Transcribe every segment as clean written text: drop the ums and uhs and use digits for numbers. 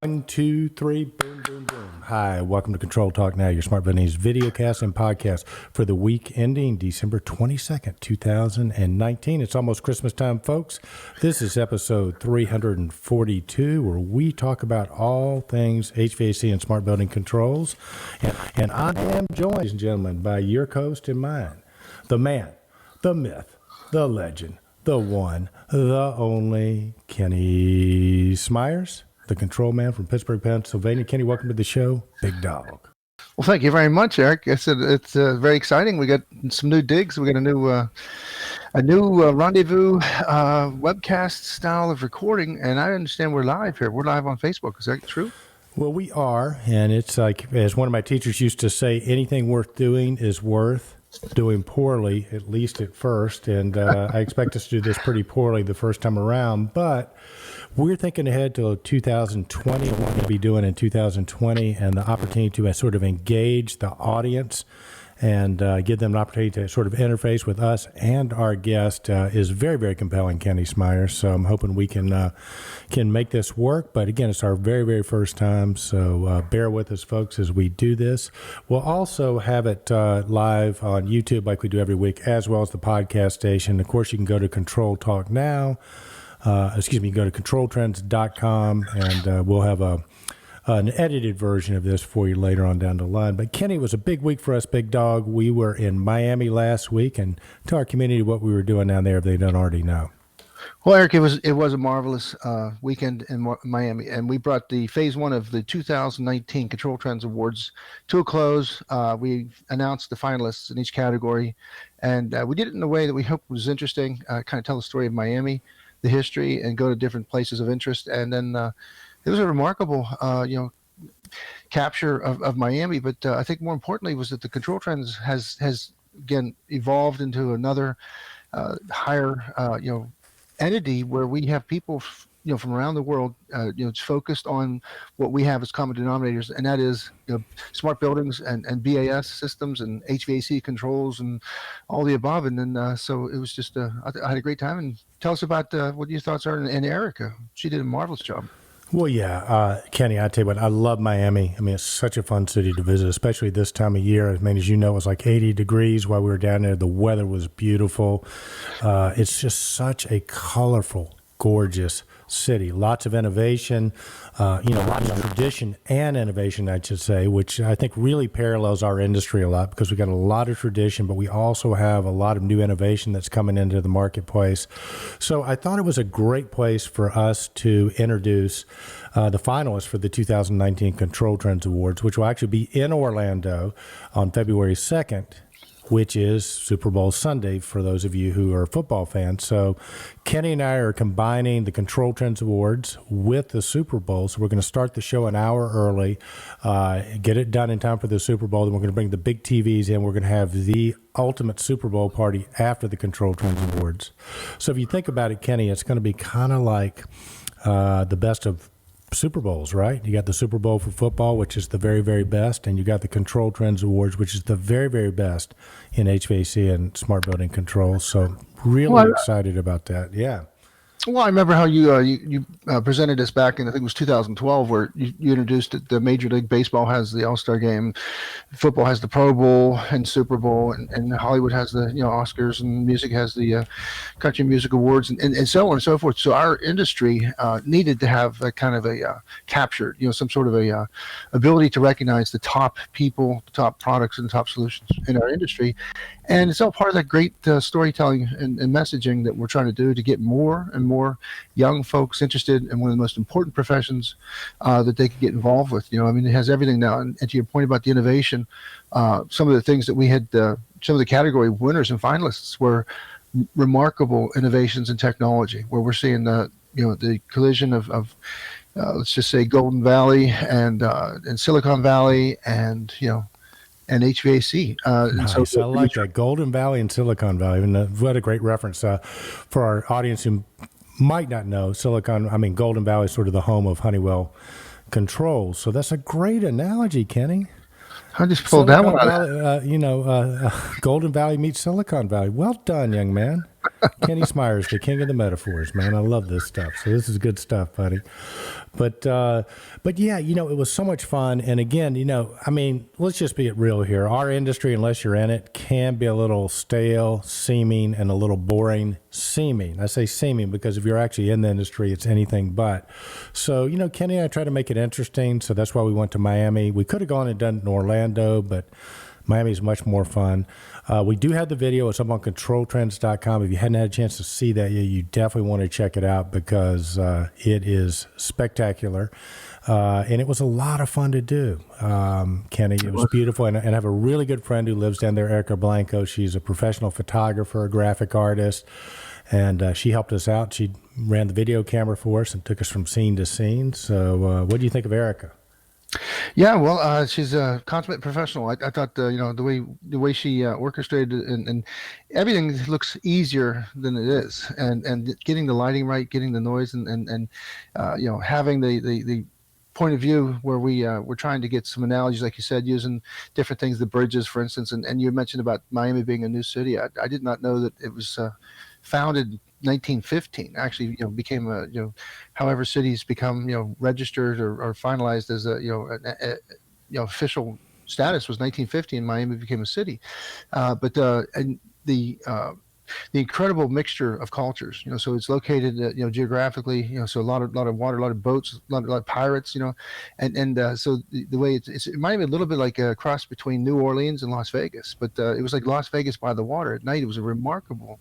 One, two, three, boom, boom, boom. Hi, welcome to Control Talk Now, your Smart Buildings videocast and podcast for the week ending December 22nd, 2019. It's almost Christmas time, folks. This is episode 342, where we talk about all things HVAC and smart building controls. And I am joined, ladies and gentlemen, by your host and mine, the man, the myth, the legend, the one, the only, Kenny Smyers, the control man from Pittsburgh, Pennsylvania. Kenny, welcome to the show. Big dog. Well, thank you very much, Eric. I said it's very exciting. We got some new digs. We got a new rendezvous webcast style of recording, and I understand we're live here. We're live on Facebook. Is that true? Well, we are, and it's like, as one of my teachers used to say, anything worth doing is worth doing poorly, at least at first. And I expect us to do this pretty poorly the first time around, but we're thinking ahead to 2020, what we're going to be doing in 2020, and the opportunity to sort of engage the audience and give them an opportunity to sort of interface with us and our guest is very, very compelling, Kenny Smyers. So I'm hoping we can make this work. But again, it's our very, very first time. So bear with us, folks, as we do this. We'll also have it live on YouTube like we do every week, as well as the podcast station. Of course, you can go to Control Talk Now. You can go to ControlTrends.com, and we'll have an edited version of this for you later on down the line. But Kenny, it was a big week for us, big dog. We were in Miami last week, and tell our community what we were doing down there if they don't already know. Well, Eric, it was a marvelous weekend in Miami, and we brought the phase one of the 2019 Control Trends Awards to a close. We announced the finalists in each category, and we did it in a way that we hoped was interesting, kind of tell the story of Miami, the history, and go to different places of interest. And then it was a remarkable, capture of Miami. But I think more importantly was that the Control Trends has again evolved into another higher, entity where we have people, from around the world, it's focused on what we have as common denominators, and that is, smart buildings and BAS systems and HVAC controls and all the above. And then so it was just I had a great time. And tell us about what your thoughts are. And Erica, she did a marvelous job. Well, yeah, Kenny, I tell you what, I love Miami. I mean, it's such a fun city to visit, especially this time of year. I mean, as you know, it was like 80 degrees while we were down there. The weather was beautiful. It's just such a colorful, gorgeous city. Lots of innovation, lots of tradition and innovation, I should say, which I think really parallels our industry a lot, because we got a lot of tradition, but we also have a lot of new innovation that's coming into the marketplace. So I thought it was a great place for us to introduce the finalists for the 2019 Control Trends Awards, which will actually be in Orlando on February 2nd. Which is Super Bowl Sunday for those of you who are football fans. So Kenny and I are combining the Control Trends Awards with the Super Bowl. So we're going to start the show an hour early, get it done in time for the Super Bowl. Then we're going to bring the big TVs in. We're going to have the ultimate Super Bowl party after the Control Trends Awards. So if you think about it, Kenny, it's going to be kind of like the best of Super Bowls, right? You got the Super Bowl for football, which is the very, very best, and you got the Control Trends Awards, which is the very, very best in HVAC and smart building controls. So really excited about that. Yeah. Well, I remember how you presented this back in, I think it was 2012, where you introduced it. The Major League Baseball has the All-Star Game, football has the Pro Bowl and Super Bowl, and Hollywood has the Oscars, and music has the Country Music Awards, and so on and so forth. So our industry needed to have a kind of a captured, some sort of a ability to recognize the top people, the top products, and the top solutions in our industry. And it's all part of that great storytelling and messaging that we're trying to do to get more and more young folks interested in one of the most important professions that they could get involved with. It has everything now. And to your point about the innovation, some of the things that we had, some of the category winners and finalists were remarkable innovations in technology, where we're seeing the collision of let's just say Golden Valley and Silicon Valley and HVAC. Nice. I like that. Golden Valley and Silicon Valley. And what a great reference for our audience who might not know. Golden Valley is sort of the home of Honeywell Controls. So that's a great analogy, Kenny. I just pulled that one out. Golden Valley meets Silicon Valley. Well done, young man. Kenny Smyers, the king of the metaphors, man. I love this stuff. So this is good stuff, buddy. But yeah, it was so much fun. And again, I mean, let's just be real here. Our industry, unless you're in it, can be a little stale, seeming, and a little boring seeming. I say seeming because if you're actually in the industry, it's anything but. So, Kenny and I try to make it interesting. So that's why we went to Miami. We could have gone and done it in Orlando, but Miami is much more fun. We do have the video. It's up on ControlTrends.com. If you hadn't had a chance to see that yet, you definitely want to check it out because it is spectacular. And it was a lot of fun to do, Kenny. It was beautiful. And I have a really good friend who lives down there, Erica Blanco. She's a professional photographer, graphic artist. And she helped us out. She ran the video camera for us and took us from scene to scene. So what do you think of Erica? Yeah, well, she's a consummate professional. I thought, the way she orchestrated it and everything looks easier than it is, and getting the lighting right, getting the noise, and having the point of view where we're trying to get some analogies, like you said, using different things, the bridges, for instance, and you mentioned about Miami being a new city. I did not know that it was founded 1915. Actually, became a however cities become registered or finalized as official status was 1950, and Miami became a city. But and the incredible mixture of cultures, so it's located, geographically, so a lot of water, a lot of boats, a lot of pirates, and so the way it might be a little bit like a cross between New Orleans and Las Vegas, but it was like Las Vegas by the water at night. It was a remarkable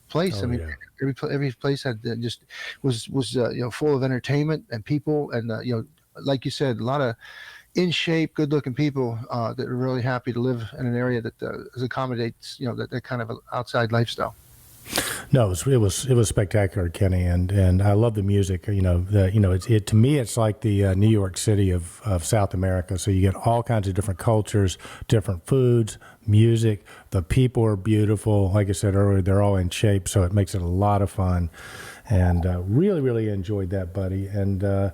place. Oh, I mean, yeah. every place had just was full of entertainment and people, and like you said, a lot of in shape, good looking people that are really happy to live in an area that accommodates that kind of outside lifestyle. No, it was spectacular, Kenny, and I love the music. It to me it's like the New York City of South America. So you get all kinds of different cultures, different foods, music. The people are beautiful. Like I said earlier, they're all in shape, so it makes it a lot of fun. And really, really enjoyed that, buddy. And so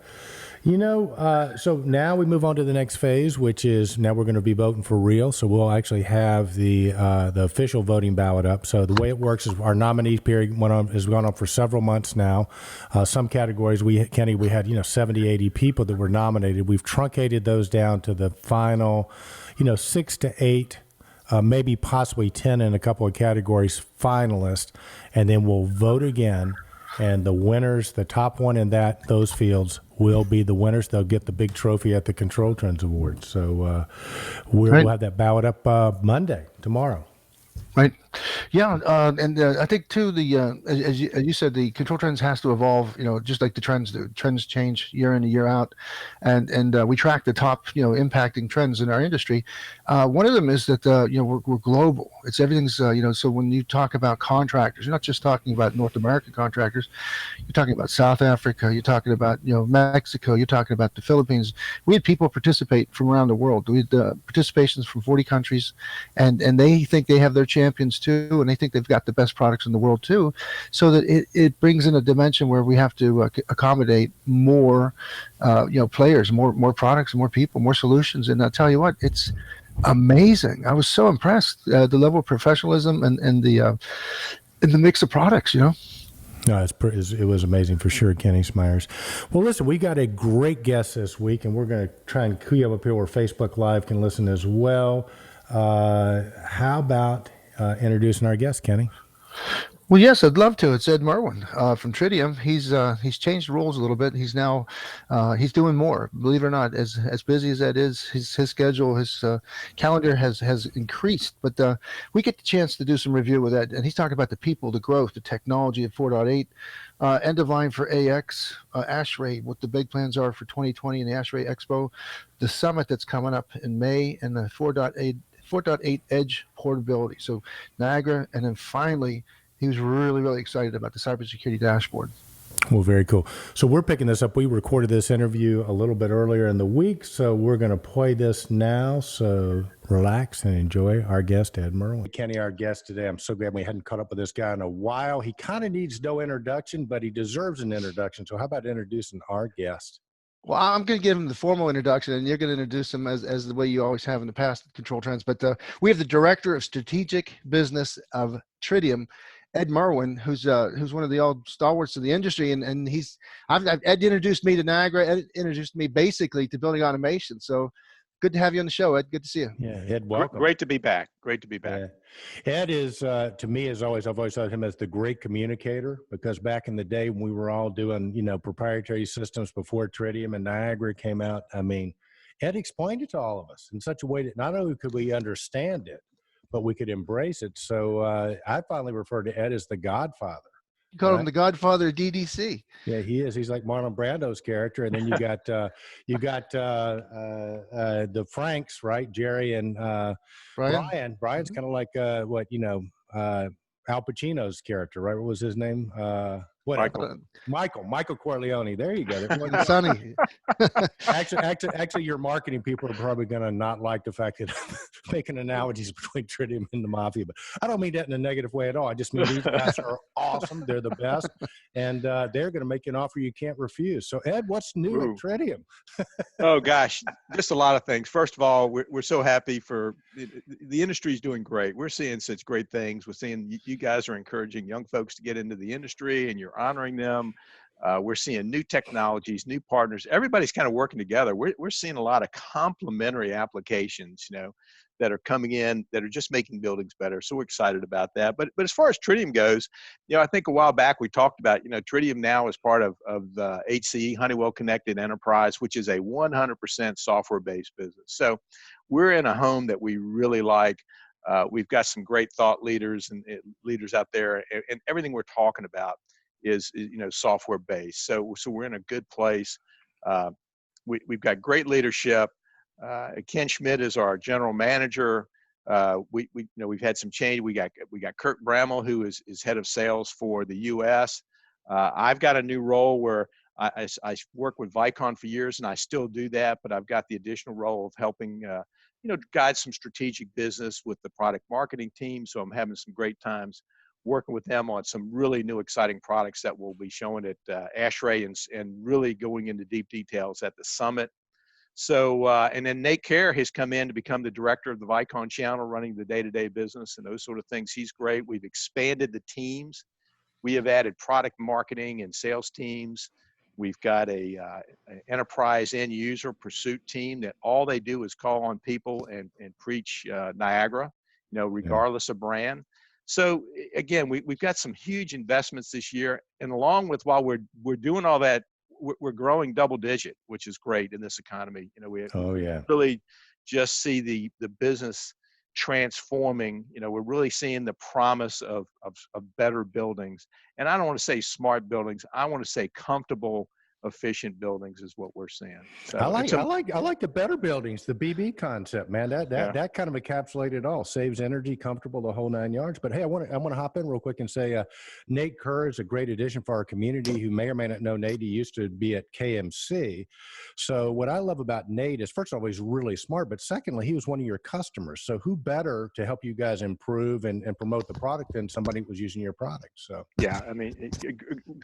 now we move on to the next phase, which is now we're going to be voting for real. So we'll actually have the official voting ballot up. So the way it works is our nominee period has gone on for several months now. Some categories, Kenny, we had 70, 80 people that were nominated. We've truncated those down to the final, 6 to 8. Maybe possibly 10 in a couple of categories finalists, and then we'll vote again. And the winners, the top one in those fields, will be the winners. They'll get the big trophy at the Control Trends Awards. So we'll have that ballot up Monday, tomorrow. Right. Yeah. And I think too, as you said, the control trends has to evolve, just like the trends do. Trends change year in and year out. And we track the top, impacting trends in our industry. One of them is that, we're global. It's everything's, so when you talk about contractors, you're not just talking about North American contractors. You're talking about South Africa. You're talking about, Mexico. You're talking about the Philippines. We had people participate from around the world. We had participations from 40 countries, and they think they have their champions too, and they think they've got the best products in the world too, so that it brings in a dimension where we have to accommodate more players, more products, more people, more solutions. And I'll tell you what, it's amazing. I was so impressed, the level of professionalism and the mix of products. No, it was amazing for sure, Kenny Smyers. Well, listen, we got a great guest this week, and we're going to try and cue you up here where Facebook Live can listen as well. How about introducing our guest, Kenny? Well, yes, I'd love to. It's Ed Merwin from Tridium. He's changed the rules a little bit. He's now he's doing more. Believe it or not, as busy as that is, his schedule, his calendar has increased. But we get the chance to do some review with Ed, and he's talking about the people, the growth, the technology of 4.8, end of line for AX, ASHRAE, what the big plans are for 2020 and the ASHRAE Expo, the summit that's coming up in May, and the 4.8 edge portability. So Niagara, and then finally, he was really, really excited about the cybersecurity dashboard. Well, very cool. So we're picking this up. We recorded this interview a little bit earlier in the week, so we're going to play this now. So relax and enjoy our guest, Ed Merwin. Kenny, our guest today. I'm so glad we hadn't caught up with this guy in a while. He kind of needs no introduction, but he deserves an introduction. So how about introducing our guest? Well, I'm going to give him the formal introduction, and you're going to introduce him as the way you always have in the past at Control Trends. But we have the Director of Strategic Business of Tridium, Ed Merwin, who's one of the old stalwarts of the industry, and Ed introduced me to Niagara. Ed introduced me basically to building automation. So good to have you on the show, Ed. Good to see you. Yeah, Ed, welcome. Great to be back. Great to be back. Yeah. Ed is, to me, as always, I've always thought of him as the great communicator, because back in the day when we were all doing, proprietary systems before Tridium and Niagara came out, I mean, Ed explained it to all of us in such a way that not only could we understand it, but we could embrace it. So I finally refer to Ed as the Godfather. You call him the Godfather of DDC. Yeah, he is. He's like Marlon Brando's character, and then you got the Franks, right? Jerry and Brian. Brian's kind of like Al Pacino's character, right? What was his name? Michael Corleone. There you go. Sonny. Actually, your marketing people are probably going to not like the fact that I'm making analogies between Tridium and the Mafia, but I don't mean that in a negative way at all. I just mean these guys are awesome. They're the best, and they're going to make you an offer you can't refuse. So, Ed, what's new at Tridium? Oh gosh, just a lot of things. First of all, we're so happy for the industry is doing great. We're seeing such great things. We're seeing you guys are encouraging young folks to get into the industry, and you're honoring them. We're seeing new technologies, new partners. Everybody's kind of working together. We're seeing a lot of complementary applications, that are coming in that are just making buildings better. So we're excited about that. But as far as Tridium goes, I think a while back we talked about, Tridium now is part of the HCE, Honeywell Connected Enterprise, which is a 100% software-based business. So we're in a home that we really like. We've got some great thought leaders and leaders out there, and everything we're talking about is software based. So we're in a good place. We've got great leadership. Ken Schmidt is our general manager. We've had some change. We got Kirk Bramall, who is head of sales for the U.S. I've got a new role where I worked with Vicon for years, and I still do that, but I've got the additional role of helping guide some strategic business with the product marketing team. So I'm having some great times working with them on some really new, exciting products that we'll be showing at ASHRAE and really going into deep details at the summit. So, and then Nate Kerr has come in to become the director of the Vicon channel, running the day-to-day business and those sort of things. He's great. We've expanded the teams. We have added product marketing and sales teams. We've got a enterprise end user pursuit team that all they do is call on people and preach Niagara, regardless of brand. So again, we've got some huge investments this year, and along with while we're doing all that, we're growing double digit, which is great in this economy. We really just see the business transforming. We're really seeing the promise of better buildings, and I don't want to say smart buildings. I want to say comfortable, efficient buildings is what we're seeing. So I like the better buildings, the BB concept, man. That kind of encapsulated it all. Saves energy, comfortable, the whole 9 yards. But hey, I want to hop in real quick and say Nate Kerr is a great addition for our community. Who may or may not know Nate, he used to be at KMC. So what I love about Nate is, first of all, he's really smart, but secondly, he was one of your customers. So who better to help you guys improve and promote the product than somebody who was using your product? So yeah, I mean,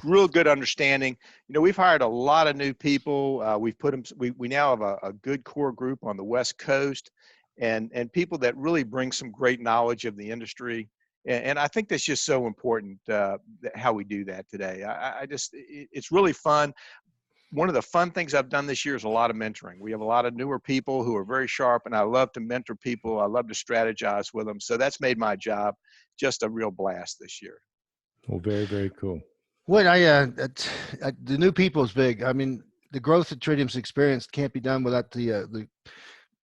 real good understanding. We've hired a lot of new people. We've put them. We now have a good core group on the West Coast, and people that really bring some great knowledge of the industry. And I think that's just so important how we do that today. It's really fun. One of the fun things I've done this year is a lot of mentoring. We have a lot of newer people who are very sharp, and I love to mentor people. I love to strategize with them. So that's made my job just a real blast this year. Well, very, very cool. What the new people is big. I mean, the growth that Tridium's experienced can't be done without the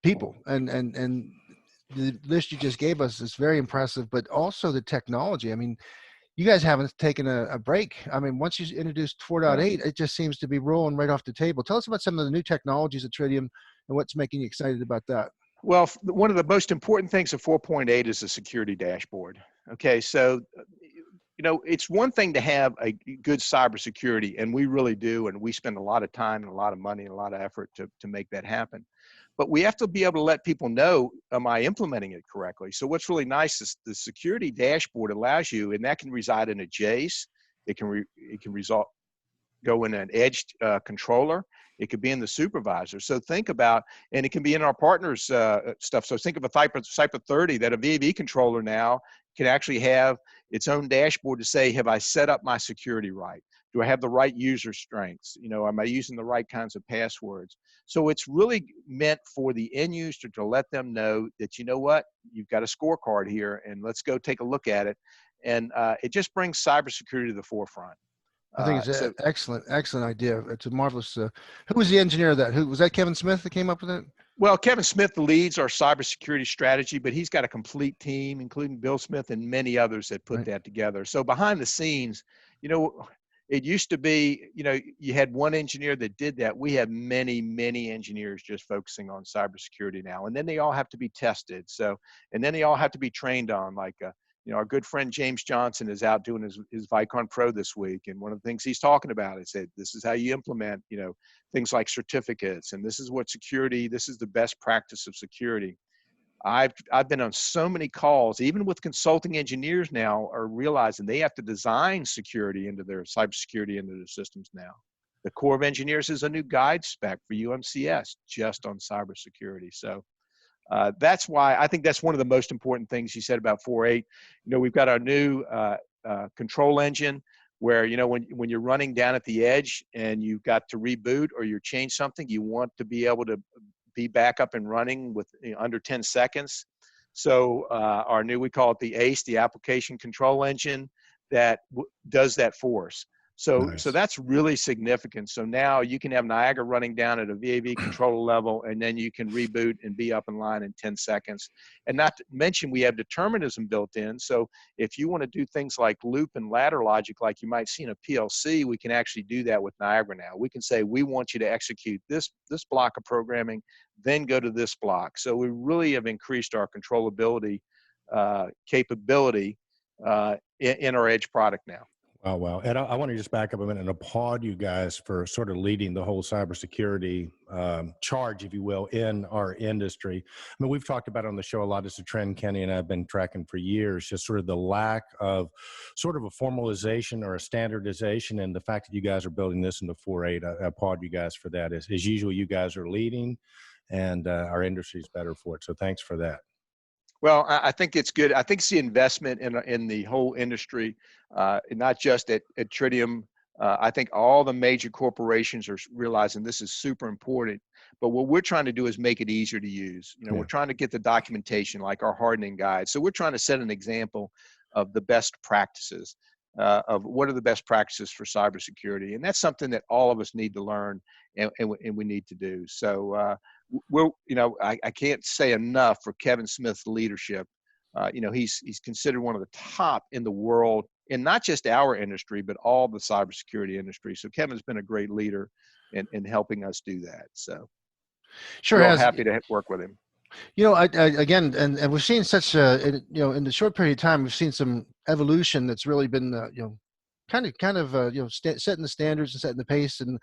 people, and the list you just gave us is very impressive. But also the technology. I mean, you guys haven't taken a break. I mean, once you introduced 4.8, it just seems to be rolling right off the table. Tell us about some of the new technologies at Tridium and what's making you excited about that. Well, one of the most important things of 4.8 is the security dashboard. Okay, so it's one thing to have a good cybersecurity, and we really do, and we spend a lot of time and a lot of money and a lot of effort to make that happen. But we have to be able to let people know, am I implementing it correctly? So what's really nice is the security dashboard allows you, and that can reside in a Jace. It can go in an edge controller. It could be in the supervisor. So think about, and it can be in our partners' stuff. So think of a Cypher 30 that a VAV controller now can actually have its own dashboard to say, have I set up my security right? Do I have the right user strengths? Am I using the right kinds of passwords? So it's really meant for the end user to let them know that, you know what, you've got a scorecard here, and let's go take a look at it. And it just brings cybersecurity to the forefront. I think it's So an excellent idea. It's a marvelous. Who was the engineer of that? Who was that? Kevin Smith that came up with it? Well, Kevin Smith leads our cybersecurity strategy, but he's got a complete team, including Bill Smith and many others that put Right. that together. So behind the scenes, it used to be, you had one engineer that did that. We have many, many engineers just focusing on cybersecurity now, and then they all have to be tested. So, and then they all have to be trained on, like, our good friend James Johnson is out doing his Vicon Pro this week, and one of the things he's talking about is that this is how you implement, things like certificates, and this is what security. This is the best practice of security. I've been on so many calls, even with consulting engineers now are realizing they have to design security into their cybersecurity into their systems now. The Corps of Engineers is a new guide spec for UMCS just on cybersecurity. So that's why I think that's one of the most important things you said about 4.8. We've got our new control engine where, when you're running down at the edge and you've got to reboot or you change something, you want to be able to be back up and running with under 10 seconds. So we call it the ACE, the application control engine, that does that for us. So that's really significant. So now you can have Niagara running down at a VAV controller level, and then you can reboot and be up and line in 10 seconds. And not to mention, we have determinism built in. So if you want to do things like loop and ladder logic, like you might see in a PLC, we can actually do that with Niagara now. We can say, we want you to execute this block of programming, then go to this block. So we really have increased our controllability capability in our Edge product now. Wow. And I want to just back up a minute and applaud you guys for sort of leading the whole cybersecurity charge, if you will, in our industry. I mean, we've talked about it on the show a lot. It's a trend Kenny and I have been tracking for years, just sort of the lack of sort of a formalization or a standardization, and the fact that you guys are building this into 4.8. I applaud you guys for that. As usual, you guys are leading, and our industry is better for it. So thanks for that. Well, I think it's good. I think it's the investment in the whole industry, not just at Tridium. I think all the major corporations are realizing this is super important. But what we're trying to do is make it easier to use. We're trying to get the documentation, like our hardening guide. So we're trying to set an example of the best practices, of what are the best practices for cybersecurity. And that's something that all of us need to learn and we need to do. So I can't say enough for Kevin Smith's leadership. He's considered one of the top in the world, in not just our industry, but all the cybersecurity industry. So Kevin's been a great leader in helping us do that. So sure, we're all happy to work with him. Again, and we've seen such in the short period of time, we've seen some evolution that's really been kind of setting the standards and setting the pace, and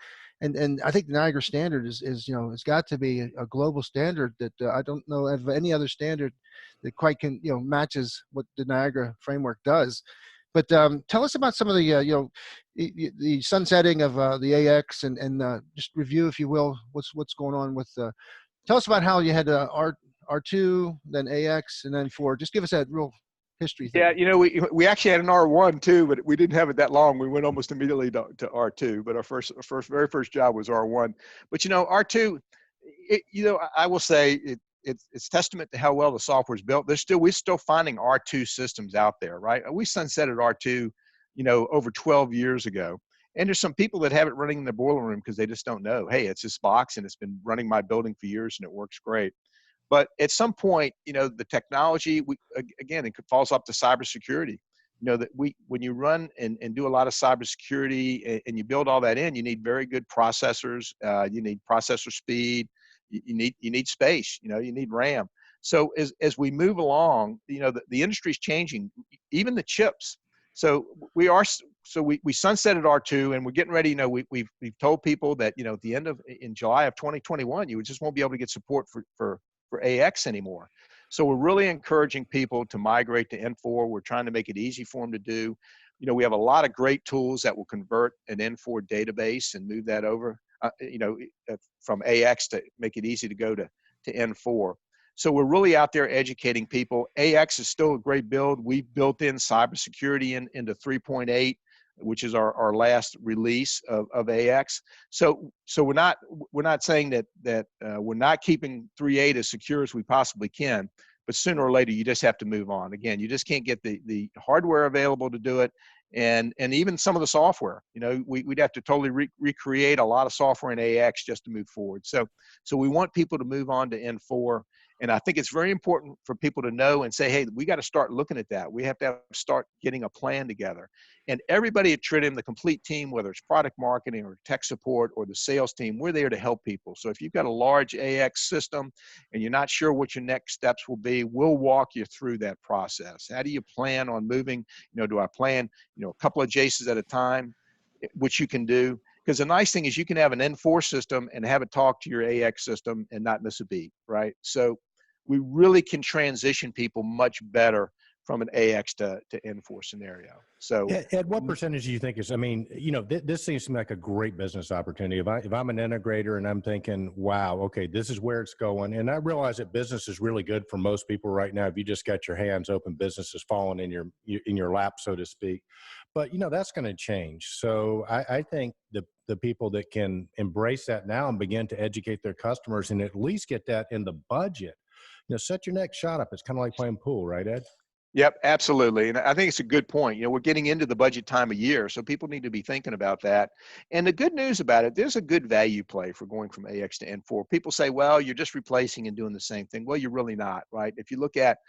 I think the Niagara standard is it's got to be a global standard that I don't know of any other standard that quite can matches what the Niagara framework does. But tell us about some of the the sunsetting of the AX and just review, if you will, what's going on with. Tell us about how you had R2, then AX, and then 4. Just give us that real history thing. Yeah, we actually had an R1 too, but we didn't have it that long. We went almost immediately to R2, but our very first job was R1. But R2, I will say it's testament to how well the software is built. We're still finding R2 systems out there, right? We sunsetted R2, over 12 years ago. And there's some people that have it running in the boiler room because they just don't know, hey, it's this box and it's been running my building for years and it works great. But at some point, the technology, it falls up to cybersecurity. That when you run and do a lot of cybersecurity and you build all that in, you need very good processors. You need processor speed. You need space. You need RAM. So as we move along, the industry's changing, even the chips. So we sunsetted R2 and we're getting ready. We've told people that at the end in July of 2021, you just won't be able to get support for AX anymore. So we're really encouraging people to migrate to N4. We're trying to make it easy for them to do. We have a lot of great tools that will convert an N4 database and move that over, from AX to make it easy to go to N4. So we're really out there educating people. AX is still a great build. We've built in cybersecurity into 3.8, which is our last release of AX. So we're not saying that we're not keeping 3.8 as secure as we possibly can, but sooner or later you just have to move on. Again, you just can't get the hardware available to do it, and even some of the software. We'd have to totally recreate a lot of software in AX just to move forward. So we want people to move on to N4. And I think it's very important for people to know and say, hey, we got to start looking at that. We have to start getting a plan together. And everybody at Tridium, the complete team, whether it's product marketing or tech support or the sales team, we're there to help people. So if you've got a large AX system and you're not sure what your next steps will be, we'll walk you through that process. How do you plan on moving? Do I plan, a couple of JACEs at a time, which you can do? Because the nice thing is you can have an N4 system and have it talk to your AX system and not miss a beat, right? So we really can transition people much better from an AX to N4 scenario. So Ed, what percentage do you think is, this seems to me like a great business opportunity. If I'm an integrator and I'm thinking, wow, okay, this is where it's going. And I realize that business is really good for most people right now. If you just got your hands open, business is falling in your lap, so to speak. But, that's going to change. So I think the people that can embrace that now and begin to educate their customers and at least get that in the budget, set your next shot up. It's kind of like playing pool, right, Ed? Yep, absolutely. And I think it's a good point. We're getting into the budget time of year, so people need to be thinking about that. And the good news about it, there's a good value play for going from AX to N4. People say, well, you're just replacing and doing the same thing. Well, you're really not, right? If you look at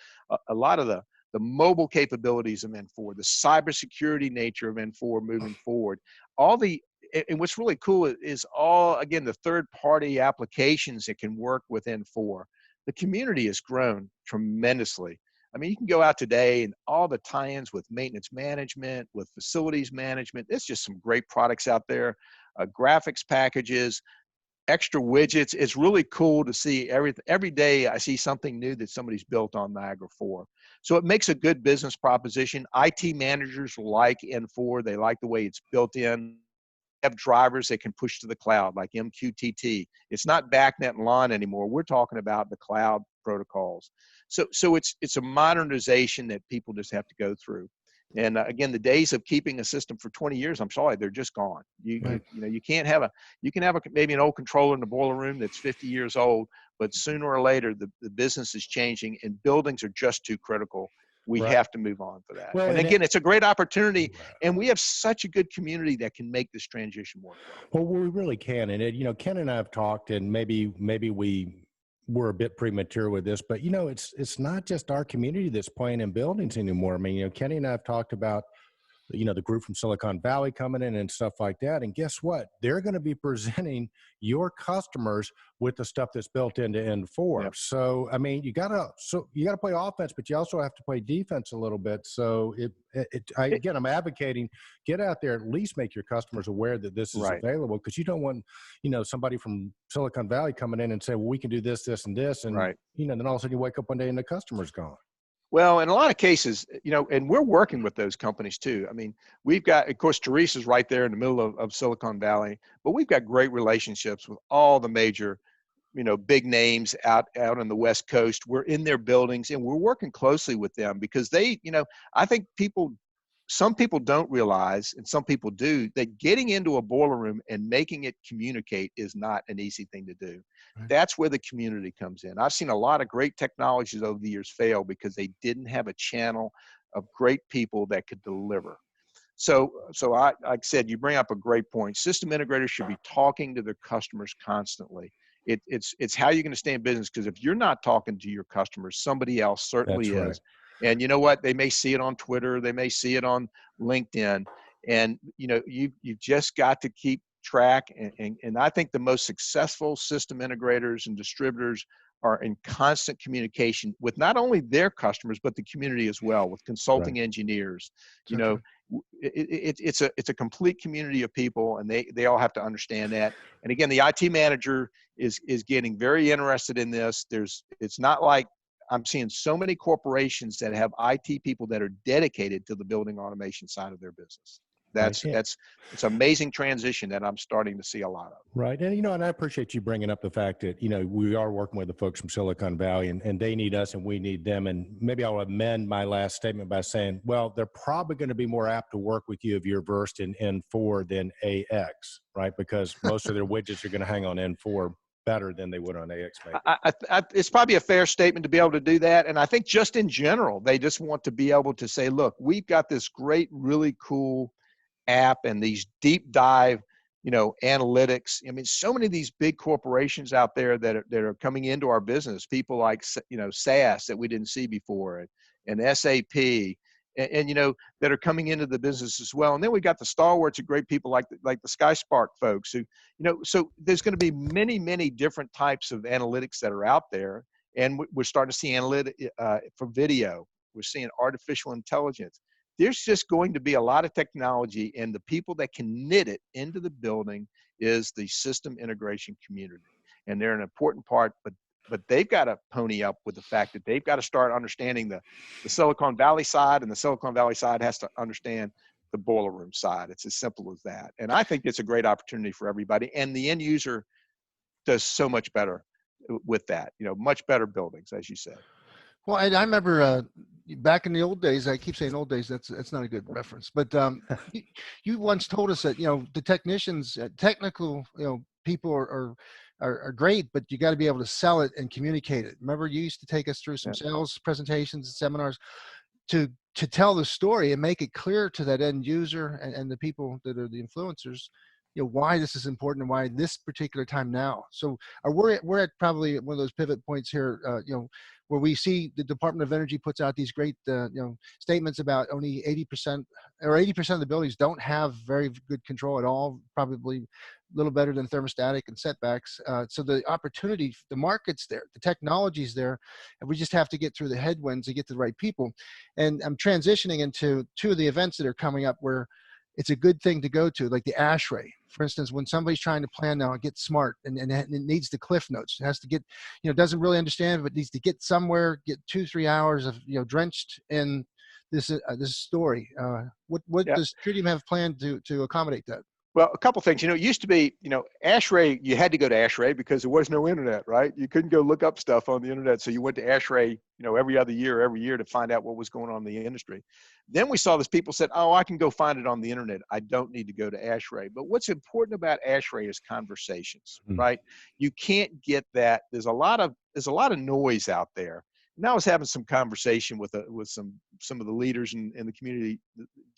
a lot of the mobile capabilities of N4, the cybersecurity nature of N4 moving forward, and what's really cool is again, the third-party applications that can work with N4. The community has grown tremendously. I mean, you can go out today and all the tie-ins with maintenance management, with facilities management. There's just some great products out there, graphics packages, extra widgets. It's really cool to see every day I see something new that somebody's built on Niagara 4. So it makes a good business proposition. IT managers like N4. They like the way it's built in. Have drivers that can push to the cloud like MQTT. It's not BACnet and LAN anymore. We're talking about the cloud protocols. So it's a modernization that people just have to go through. And again, the days of keeping a system for 20 years, I'm sorry, they're just gone. You can have maybe an old controller in the boiler room that's 50 years old, but sooner or later the business is changing and buildings are just too critical. We have to move on for that. Well, and again, it's a great opportunity, and we have such a good community that can make this transition work well. Well, we really can. And Ed, Ken and I have talked, and maybe we were a bit premature with this, but it's not just our community that's playing in buildings anymore. I mean, Kenny and I have talked about the group from Silicon Valley coming in and stuff like that. And guess what? They're going to be presenting your customers with the stuff that's built into N4. Yep. So, I mean, you got to play offense, but you also have to play defense a little bit. So again, I'm advocating, get out there, at least make your customers aware that this is available, because you don't want, somebody from Silicon Valley coming in and say, well, we can do this, this, and this. And, then all of a sudden you wake up one day and the customer's gone. Well, in a lot of cases, and we're working with those companies too. I mean, we've got, of course, Teresa's right there in the middle of Silicon Valley, but we've got great relationships with all the major, big names out on the West Coast. We're in their buildings and we're working closely with them because they, I think some people don't realize, and some people do, that getting into a boiler room and making it communicate is not an easy thing to do. Right. That's where the community comes in. I've seen a lot of great technologies over the years fail because they didn't have a channel of great people that could deliver. So like I said, you bring up a great point. System integrators should be talking to their customers constantly. It's how you're going to stay in business, because if you're not talking to your customers, somebody else certainly is. Right. And you know what? They may see it on Twitter. They may see it on LinkedIn. And, you've just got to keep track. And I think the most successful system integrators and distributors are in constant communication with not only their customers, but the community as well, with consulting engineers. It's a complete community of people, and they all have to understand that. And again, the IT manager is getting very interested in this. It's not like, I'm seeing so many corporations that have IT people that are dedicated to the building automation side of their business. Right. It's amazing transition that I'm starting to see a lot of. Right. And, and I appreciate you bringing up the fact that, we are working with the folks from Silicon Valley and they need us and we need them. And maybe I'll amend my last statement by saying, well, they're probably going to be more apt to work with you if you're versed in N4 than AX, right? Because most of their widgets are going to hang on N4 better than they would on AX. Maybe. It's probably a fair statement to be able to do that. And I think just in general, they just want to be able to say, look, we've got this great, really cool app and these deep dive, analytics. I mean, so many of these big corporations out there that are coming into our business, people like, SAS that we didn't see before, and SAP, and that are coming into the business as well. And then we got the stalwarts of great people like the SkySpark folks who, so there's going to be many, many different types of analytics that are out there. And we're starting to see analytic for video. We're seeing artificial intelligence. There's just going to be a lot of technology, and the people that can knit it into the building is the system integration community. And they're an important part, but they've got to pony up with the fact that they've got to start understanding the Silicon Valley side, and the Silicon Valley side has to understand the boiler room side. It's as simple as that. And I think it's a great opportunity for everybody. And the end user does so much better with that, much better buildings, as you said. Well, I remember back in the old days, I keep saying old days, that's not a good reference, but you once told us that, the technicians, technical, people are great, but you got to be able to sell it and communicate it. Remember, you used to take us through some sales presentations and seminars to tell the story and make it clear to that end user and the people that are the influencers, why this is important and why this particular time now. So we're at probably one of those pivot points here, where we see the Department of Energy puts out these great, statements about only 80% or 80% of the buildings don't have very good control at all, probably a little better than thermostatic and setbacks. So the opportunity, the market's there, the technology's there, and we just have to get through the headwinds and get to the right people. And I'm transitioning into two of the events that are coming up where it's a good thing to go to, like the ASHRAE. For instance, when somebody's trying to plan now, get smart and it needs the cliff notes, it has to get, doesn't really understand, but needs to get somewhere, get 2-3 hours of, drenched in this story. What does Tridium have planned to accommodate that? Well, a couple things. It used to be, ASHRAE, you had to go to ASHRAE because there was no internet, right? You couldn't go look up stuff on the internet. So you went to ASHRAE, every other year, every year to find out what was going on in the industry. Then we saw this, people said, oh, I can go find it on the internet. I don't need to go to ASHRAE. But what's important about ASHRAE is conversations, right? You can't get that. There's a lot of noise out there. And I was having some conversation with some of the leaders in the community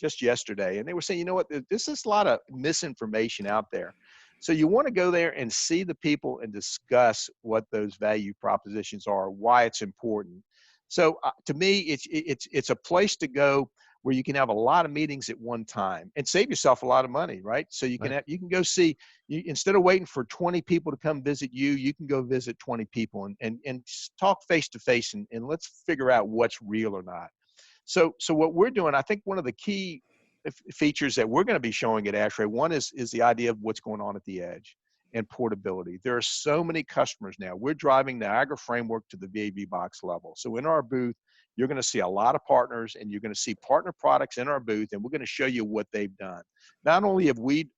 just yesterday, and they were saying, this is a lot of misinformation out there. So you want to go there and see the people and discuss what those value propositions are, why it's important. So to me, it's a place to go where you can have a lot of meetings at one time and save yourself a lot of money, right? So you can you can go see, instead of waiting for 20 people to come visit you, you can go visit 20 people and talk face to face and let's figure out what's real or not. So what we're doing, I think one of the key features that we're going to be showing at ASHRAE, one is the idea of what's going on at the edge and portability. There are so many customers now. We're driving Niagara framework to the VAV box level. So in our booth, you're going to see a lot of partners, and you're going to see partner products in our booth, and we're going to show you what they've done. Not only have we've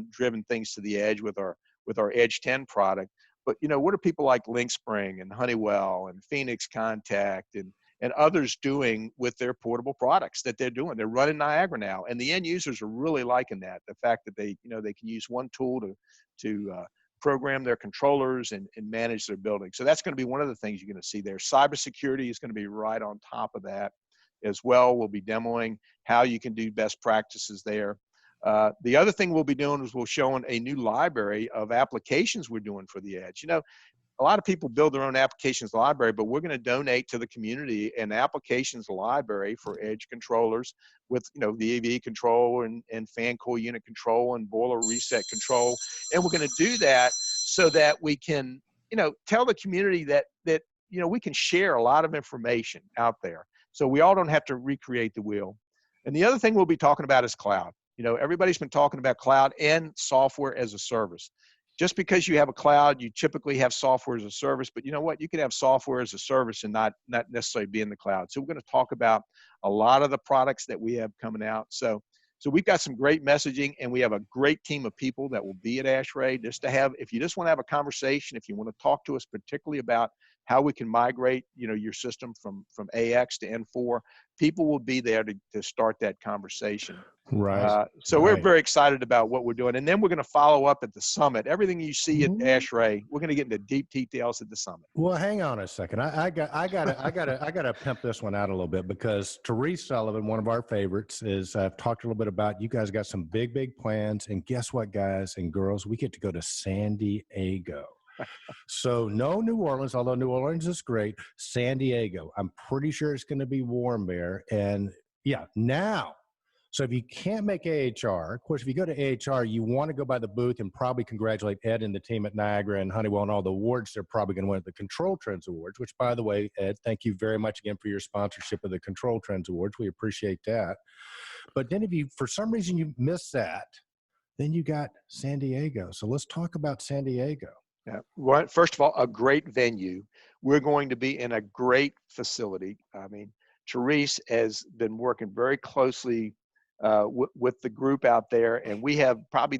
driven things to the edge with our Edge 10 product, but what are people like LinkSpring and Honeywell and Phoenix Contact and others doing with their portable products that they're doing? They're running Niagara now, and the end users are really liking that. The fact that they can use one tool to program their controllers and manage their building. So that's going to be one of the things you're going to see there. Cybersecurity is going to be right on top of that as well. We'll be demoing how you can do best practices there. The other thing we'll be doing is we're showing a new library of applications we're doing for the edge. A lot of people build their own applications library, but we're going to donate to the community an applications library for edge controllers with, VAV control and fan coil unit control and boiler reset control. And we're going to do that so that we can, tell the community that we can share a lot of information out there. So we all don't have to recreate the wheel. And the other thing we'll be talking about is cloud. Everybody's been talking about cloud and software as a service. Just because you have a cloud, you typically have software as a service, but you know what? You can have software as a service and not necessarily be in the cloud. So we're going to talk about a lot of the products that we have coming out. So So we've got some great messaging, and we have a great team of people that will be at ASHRAE just to have, if you just want to have a conversation, if you want to talk to us particularly about how we can migrate, your system from AX to N4, people will be there to start that conversation. Right. So we're very excited about what we're doing. And then we're going to follow up at the summit. Everything you see at ASHRAE, we're going to get into deep details at the summit. Well, hang on a second. I gotta pimp this one out a little bit, because Therese Sullivan, one of our favorites, is I've talked a little bit about, you guys got some big plans, and guess what, guys and girls, we get to go to San Diego. So no New Orleans, although New Orleans is great. San Diego, I'm pretty sure it's going to be warm there. And yeah, now, so if you can't make AHR, of course, if you go to AHR, you want to go by the booth and probably congratulate Ed and the team at Niagara and Honeywell and all the awards they're probably going to win at the Control Trends Awards, which, by the way, Ed, thank you very much again for your sponsorship of the Control Trends Awards. We appreciate that. But then if you, for some reason, you miss that, then you got San Diego. So let's talk about San Diego. Yeah. Well, first of all, a great venue. We're going to be in a great facility. I mean, Therese has been working very closely with the group out there, and we have probably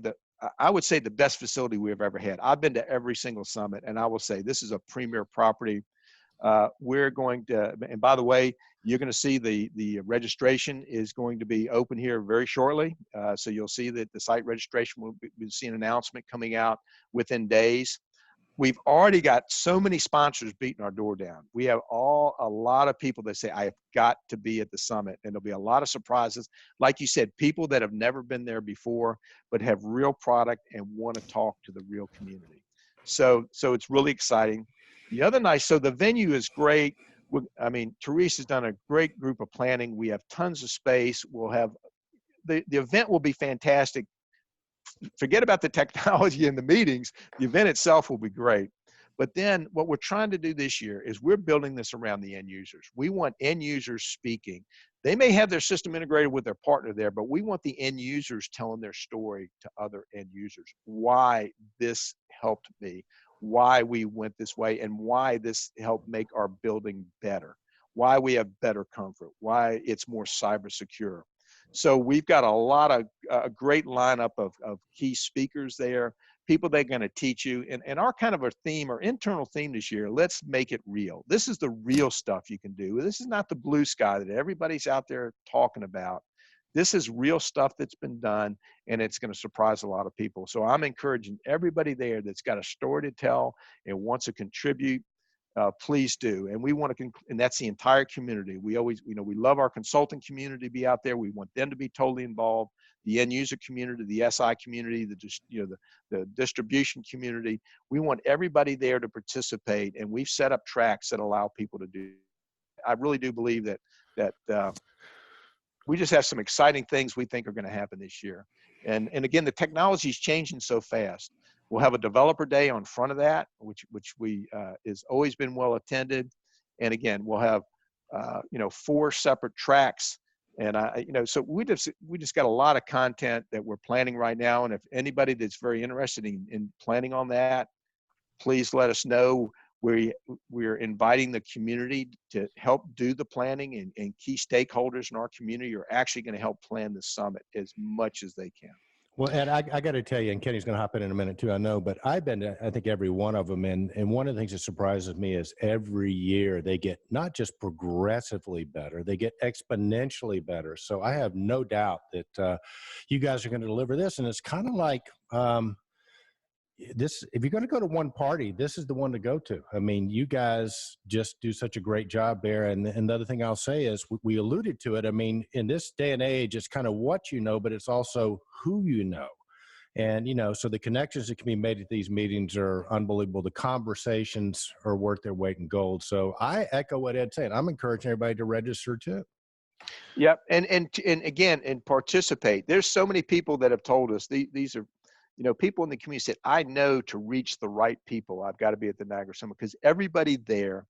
I would say the best facility we've ever had. I've been to every single summit, and I will say this is a premier property. We're going to, and by the way, you're going to see the registration is going to be open here very shortly. So you'll see that the site registration will see an announcement coming out within days. We've already got so many sponsors beating our door down. We have a lot of people that say, I have got to be at the summit. And there'll be a lot of surprises. Like you said, people that have never been there before, but have real product and want to talk to the real community. So it's really exciting. The other nice, so the venue is great. I mean, Therese has done a great group of planning. We have tons of space. We'll have, the event will be fantastic. Forget about the technology and the meetings. The event itself will be great. But then what we're trying to do this year is we're building this around the end users. We want end users speaking. They may have their system integrated with their partner there, but we want the end users telling their story to other end users. Why this helped me, why we went this way, and why this helped make our building better, why we have better comfort, why it's more cyber secure. So we've got a great lineup of key speakers there, people that are going to teach you. And our kind of a theme, our internal theme this year, let's make it real. This is the real stuff you can do. This is not the blue sky that everybody's out there talking about. This is real stuff that's been done, and it's going to surprise a lot of people. So I'm encouraging everybody there that's got a story to tell and wants to contribute, please do. And we want to, and that's the entire community. We always, we love our consulting community to be out there. We want them to be totally involved. The end user community, the SI community, the distribution community. We want everybody there to participate, and we've set up tracks that allow people to do. I really do believe that we just have some exciting things we think are going to happen this year. And again, the technology is changing so fast. We'll have a developer day on front of that, which is always been well attended. And again, we'll have 4 separate tracks. And so we just got a lot of content that we're planning right now. And if anybody that's very interested in planning on that, please let us know. We're inviting the community to help do the planning, and key stakeholders in our community are actually going to help plan the summit as much as they can. Well, Ed, I got to tell you, and Kenny's going to hop in a minute too, I know, but I've been to, I think, every one of them. And one of the things that surprises me is every year they get not just progressively better, they get exponentially better. So I have no doubt that you guys are going to deliver this. And it's kind of like this, if you're going to go to one party, this is the one to go to. I mean, you guys just do such a great job there. And the other thing I'll say is, we alluded to it. I mean, in this day and age, it's kind of what you know, but it's also who you know. And, so the connections that can be made at these meetings are unbelievable. The conversations are worth their weight in gold. So I echo what Ed's saying. I'm encouraging everybody to register too. Yep. And again, and participate. There's so many people that have told us these are, people in the community said, I know to reach the right people, I've got to be at the Niagara Summit, because everybody there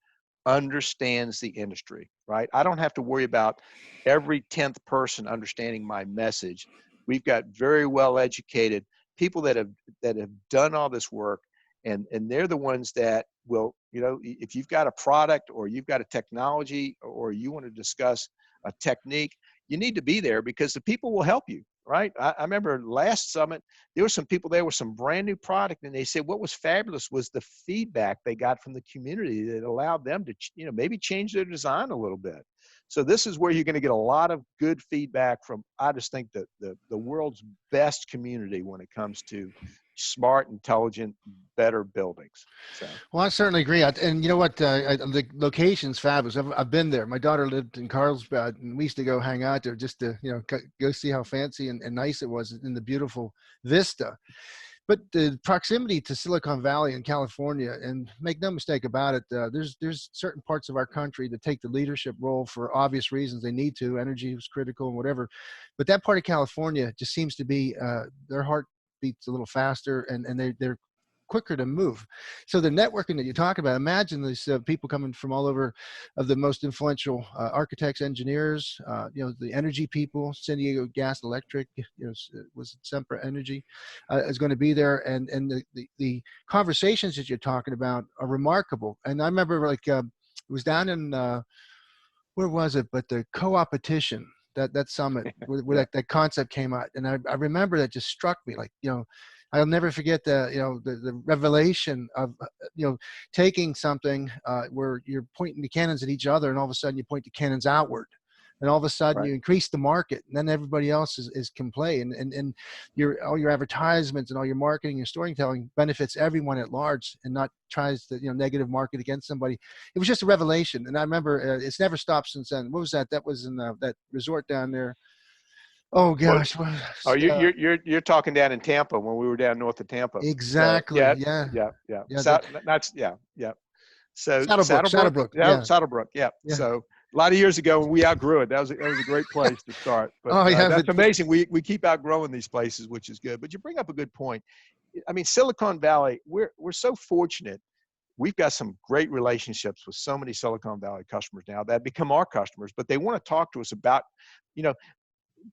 understands the industry, right? I don't have to worry about every 10th person understanding my message. We've got very well educated people that have done all this work, and they're the ones that will, if you've got a product or you've got a technology or you want to discuss a technique, you need to be there, because the people will help you. right? I remember last summit, there were some people there with some brand new product, and they said what was fabulous was the feedback they got from the community that allowed them to, maybe change their design a little bit. So this is where you're going to get a lot of good feedback from, I just think, the world's best community when it comes to smart, intelligent, better buildings. So. Well, I certainly agree. And you know what? The location's fabulous. I've been there. My daughter lived in Carlsbad, and we used to go hang out there just to, go see how fancy and nice it was in the beautiful vista. But the proximity to Silicon Valley in California, and make no mistake about it, there's certain parts of our country that take the leadership role for obvious reasons. They need to. Energy is critical and whatever. But that part of California just seems to be their heart beats a little faster, and they're quicker to move. So the networking that you talk about, imagine these people coming from all over, of the most influential architects, engineers, the energy people. San Diego Gas Electric, was Sempra Energy, is going to be there, and the conversations that you're talking about are remarkable. And I remember it was down in where was it? But the co-opetition, that summit where Yeah. that concept came out, and I remember that just struck me, I'll never forget the revelation of taking something where you're pointing the cannons at each other, and all of a sudden you point the cannons outward, and all of a sudden Right. you increase the market, and then everybody else can play, and all your advertisements and all your marketing and storytelling benefits everyone at large, and not tries to negative market against somebody. It was just a revelation, and I remember it's never stopped since then. What was that? That was in that resort down there. Oh Well, gosh. oh, you're talking down in Tampa when we were down north of Tampa. So Exactly. Yeah. yeah. Yeah. That's yeah. So Saddlebrook. yeah, Yeah. Saddlebrook, yeah. Yeah. So a lot of years ago when we outgrew it, that was a great place to start. But Oh, yeah. that's amazing. We keep outgrowing these places, which is good. But you bring up a good point. I mean, Silicon Valley, we're so fortunate. We've got some great relationships with so many Silicon Valley customers now that become our customers, but they want to talk to us about,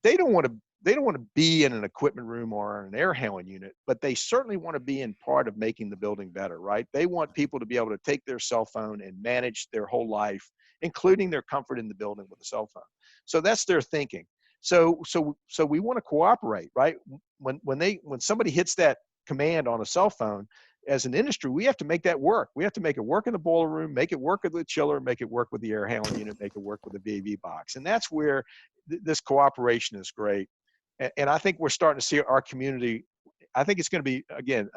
they don't want to be in an equipment room or an air handling unit, but they certainly want to be in part of making the building better, right? They want people to be able to take their cell phone and manage their whole life, including their comfort in the building with a cell phone. So that's their thinking. So we want to cooperate, right? When somebody hits that command on a cell phone, as an industry, we have to make that work. We have to make it work in the boiler room, make it work with the chiller, make it work with the air handling unit, make it work with the VAV box. And that's where this cooperation is great. And I think we're starting to see our community. I think it's going to be, again,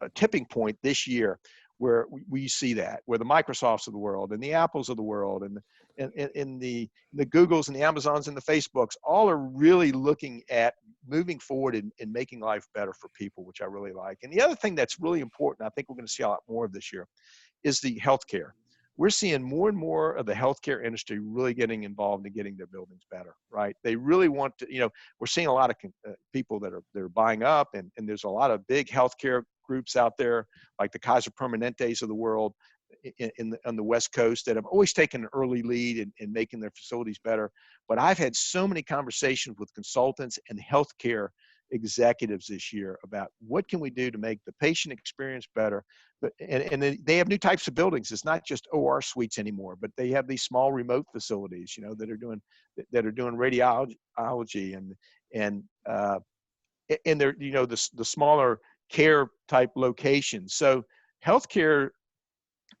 a tipping point this year where we see that, where the Microsofts of the world and the Apples of the world and the Googles and the Amazons and the Facebooks all are really looking at moving forward and making life better for people, which I really like. And the other thing that's really important, I think we're going to see a lot more of this year, is the healthcare. We're seeing more and more of the healthcare industry really getting involved in getting their buildings better, right? They really want to, we're seeing a lot of people that are buying up, and there's a lot of big healthcare groups out there, like the Kaiser Permanentes of the world on the West Coast, that have always taken an early lead in making their facilities better. But I've had so many conversations with consultants and healthcare executives this year about what can we do to make the patient experience better. But and they have new types of buildings. It's not just OR suites anymore, but they have these small remote facilities, that are doing radiology and they're the smaller care type locations. So healthcare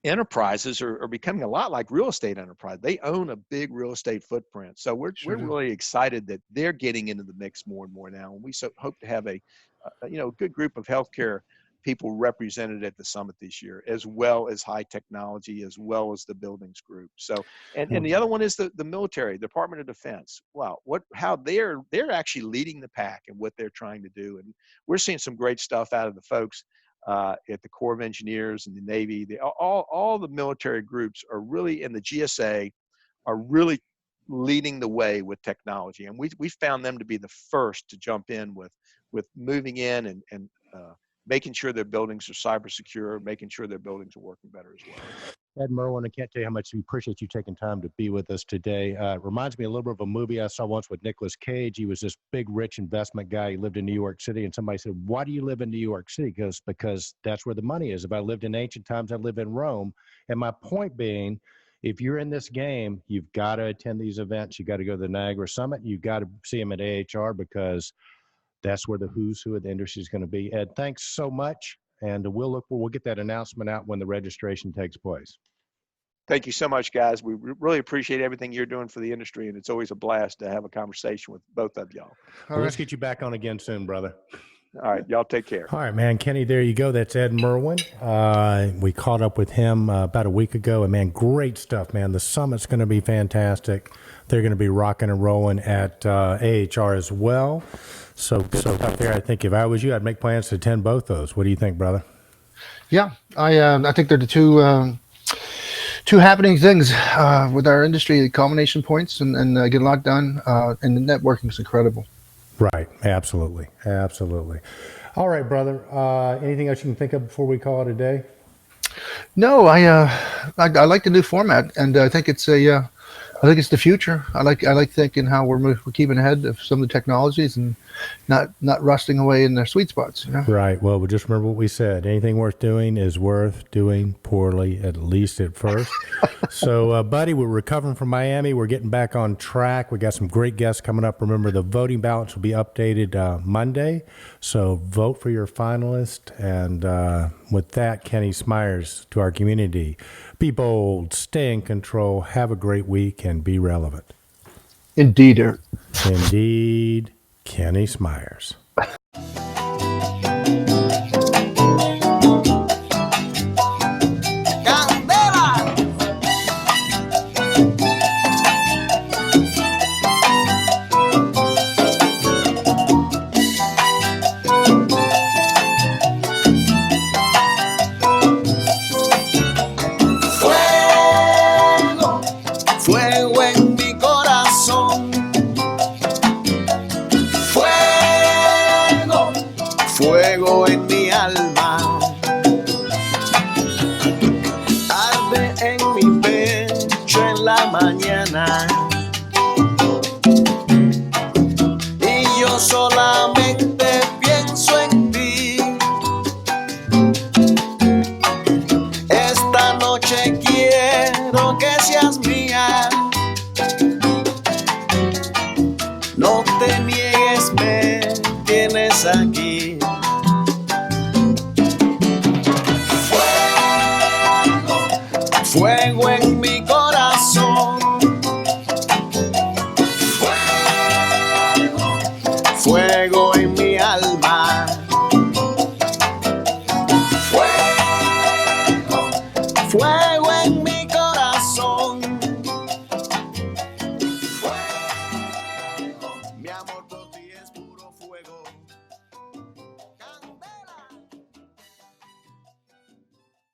enterprises are becoming a lot like real estate enterprise. They own a big real estate footprint. So we're really excited that they're getting into the mix more and more now. And we hope to have a good group of healthcare people represented at the summit this year, as well as high technology, as well as the buildings group. So, and the other one is the military, Department of Defense. Wow, how they're actually leading the pack in what they're trying to do. And we're seeing some great stuff out of the folks at the Corps of Engineers and the Navy. All the military groups are really, in the GSA, are really leading the way with technology. And we found them to be the first to jump in with moving in and making sure their buildings are cyber secure, making sure their buildings are working better as well. Ed Merwin, I can't tell you how much we appreciate you taking time to be with us today. It reminds me a little bit of a movie I saw once with Nicolas Cage. He was this big, rich investment guy. He lived in New York City, and somebody said, "Why do you live in New York City?" He goes, "Because that's where the money is. If I lived in ancient times, I live in Rome." And my point being if you're in this game, you've got to attend these events. You got to go to the Niagara Summit. You've got to see them at AHR because that's where the who's who of the industry is going to be. Ed, thanks so much. And we'll get that announcement out when the registration takes place. Thank you so much, guys. We really appreciate everything you're doing for the industry, and it's always a blast to have a conversation with both of y'all. Well, let's get you back on again soon, brother. All right, y'all take care. All right, man. Kenny, there you go. That's Ed Merwin. We caught up with him about a week ago, and man, great stuff, man. The summit's going to be fantastic. They're going to be rocking and rolling at AHR as well. So up there, I think if I was you, I'd make plans to attend both those. What do you think, brother? Yeah, I think they're the two happening things with our industry, the culmination points, and get a lot done. And the networking is incredible. Right. Absolutely. All right, brother. Anything else you can think of before we call it a day? No, I like the new format, and I think it's the future. I like thinking how we're keeping ahead of some of the technologies and not rusting away in their sweet spots. You know? Right. Well, just remember what we said. Anything worth doing is worth doing poorly, at least at first. So, buddy, we're recovering from Miami. We're getting back on track. We got some great guests coming up. Remember, the voting ballots will be updated Monday. So vote for your finalist. And with that, Kenny Smyers to our community. Be bold, stay in control, have a great week, and be relevant. Indeed, Eric. Indeed, Kenny Smyers. Fuego en mi corazón, fuego en mi alma, arde en mi pecho en la mañana, y yo solamente pienso en ti. Esta noche quiero que seas mía. No te niegues, me tienes aquí. Fuego en mi corazón. Fuego